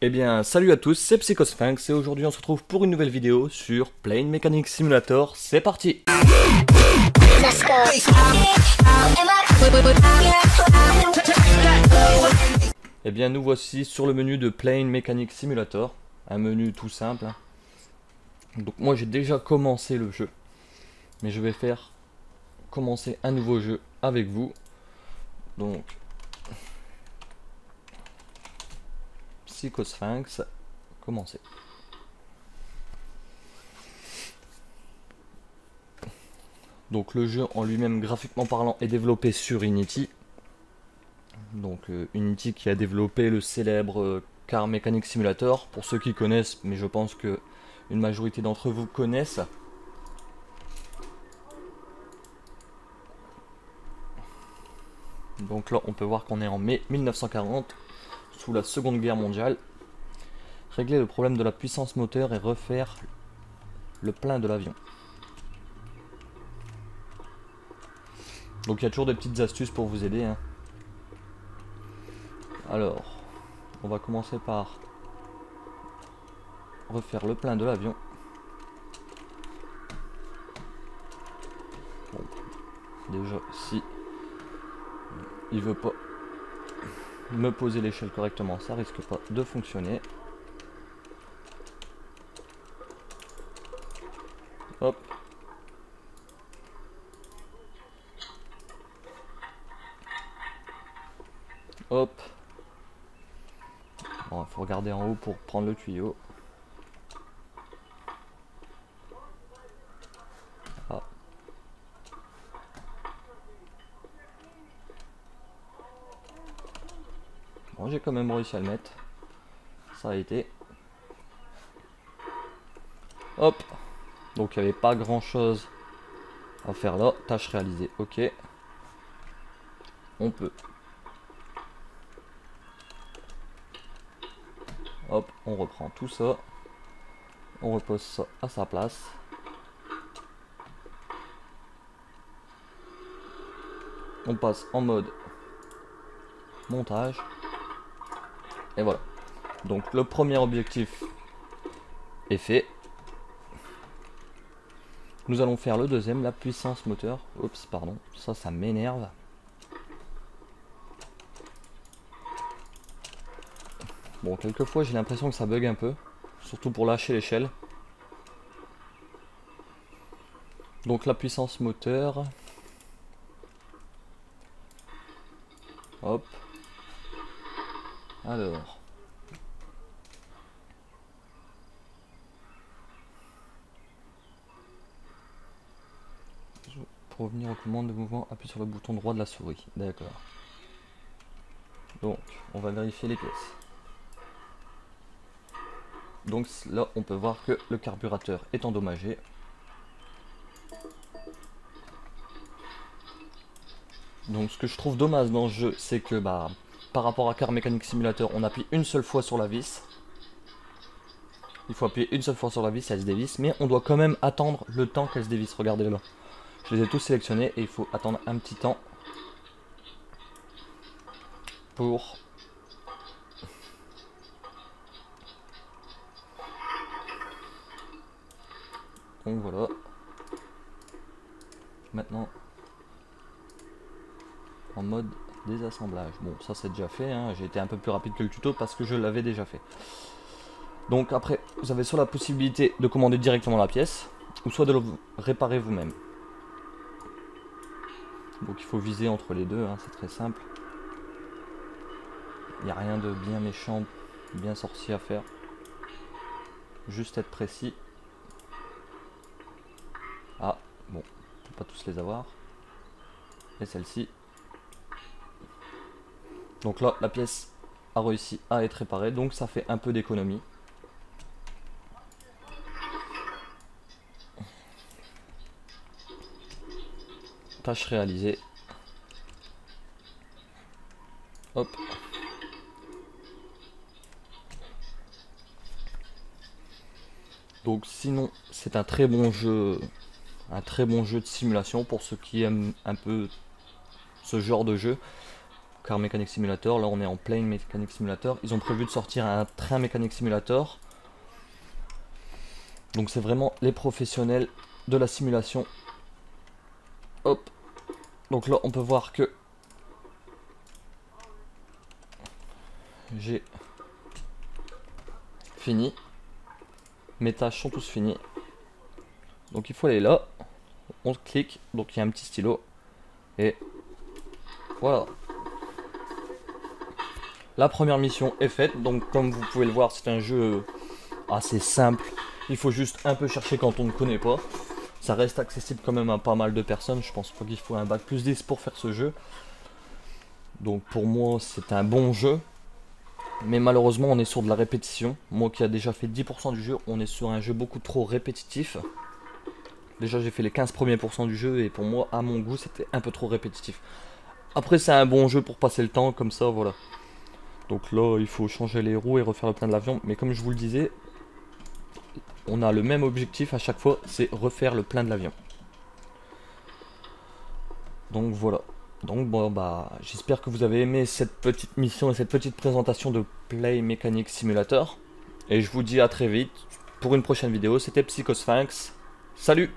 Eh bien, salut à tous, c'est Psychosphinx et aujourd'hui on se retrouve pour une nouvelle vidéo sur Plane Mechanic Simulator. C'est parti! Eh bien, nous voici sur le menu de Plane Mechanic Simulator, un menu tout simple. Donc moi j'ai déjà commencé le jeu, mais je vais faire commencer un nouveau jeu avec vous. Donc, Psychosphinx, commencer. Donc le jeu en lui-même, graphiquement parlant, est développé sur Unity. Donc Unity qui a développé le célèbre Car Mechanic Simulator, pour ceux qui connaissent, mais je pense que une majorité d'entre vous connaissent. Donc là on peut voir qu'on est en mai 1940, sous la Seconde Guerre mondiale. Régler le problème de la puissance moteur et refaire le plein de l'avion. Donc il y a toujours des petites astuces pour vous aider, hein. Alors, on va commencer par refaire le plein de l'avion. Bon, déjà, si il veut pas me poser l'échelle correctement, ça risque pas de fonctionner. Hop. Hop. Bon, il faut regarder en haut pour prendre le tuyau. Ah. Bon, j'ai quand même réussi à le mettre. Ça a été. Hop. Donc il n'y avait pas grand chose à faire là. Tâche réalisée. Ok. On peut. Hop, on reprend tout ça. On repose ça à sa place. On passe en mode montage. Et voilà. Donc le premier objectif est fait. Nous allons faire le deuxième, la puissance moteur. Oups, pardon. Ça m'énerve. Bon, quelquefois j'ai l'impression que ça bug un peu. Surtout pour lâcher l'échelle. Donc la puissance moteur. Hop. Alors. Pour revenir aux commandes de mouvement, appuie sur le bouton droit de la souris. D'accord. Donc, on va vérifier les pièces. Donc là, on peut voir que le carburateur est endommagé. Donc ce que je trouve dommage dans le jeu, c'est que par rapport à Car Mechanic Simulator, on appuie une seule fois sur la vis. Il faut appuyer une seule fois sur la vis, elle se dévisse, mais on doit quand même attendre le temps qu'elle se dévisse. Regardez là. Je les ai tous sélectionnés et il faut attendre un petit temps pour... Donc voilà. Maintenant, en mode désassemblage. Bon, ça c'est déjà fait, hein. J'ai été un peu plus rapide que le tuto parce que je l'avais déjà fait. Donc après, vous avez soit la possibilité de commander directement la pièce, ou soit de le réparer vous-même. Donc il faut viser entre les deux, hein, c'est très simple. Il n'y a rien de bien méchant, bien sorcier à faire. Juste être précis. Ah, bon, on peut pas tous les avoir. Et celle-ci. Donc là, la pièce a réussi à être réparée, donc ça fait un peu d'économie. Tâche réalisée. Hop. Donc sinon, c'est un très bon jeu de simulation pour ceux qui aiment un peu ce genre de jeu. Car Mechanic Simulator. Là on est en Plane Mechanic Simulator. Ils ont prévu de sortir un Train Mechanic Simulator. Donc c'est vraiment les professionnels de la simulation. Hop. Donc là on peut voir que j'ai fini. Mes tâches sont tous finies. Donc il faut aller là. On clique. Donc il y a un petit stylo. Et voilà. La première mission est faite. Donc comme vous pouvez le voir, c'est un jeu assez simple. Il faut juste un peu chercher quand on ne connaît pas. Ça reste accessible quand même à pas mal de personnes. Je pense pas qu'il faut un bac plus 10 pour faire ce jeu. Donc pour moi c'est un bon jeu. Mais malheureusement on est sur de la répétition. Moi qui a déjà fait 10% du jeu, on est sur un jeu beaucoup trop répétitif. Déjà j'ai fait les 15 premiers pourcents du jeu et pour moi à mon goût c'était un peu trop répétitif. Après c'est un bon jeu pour passer le temps comme ça, voilà. Donc là il faut changer les roues et refaire le plein de l'avion. Mais comme je vous le disais, on a le même objectif à chaque fois, c'est refaire le plein de l'avion. Donc voilà. Donc bon bah j'espère que vous avez aimé cette petite mission et cette petite présentation de Plane Mechanic Simulator. Et je vous dis à très vite pour une prochaine vidéo. C'était Psychosphinx. Salut!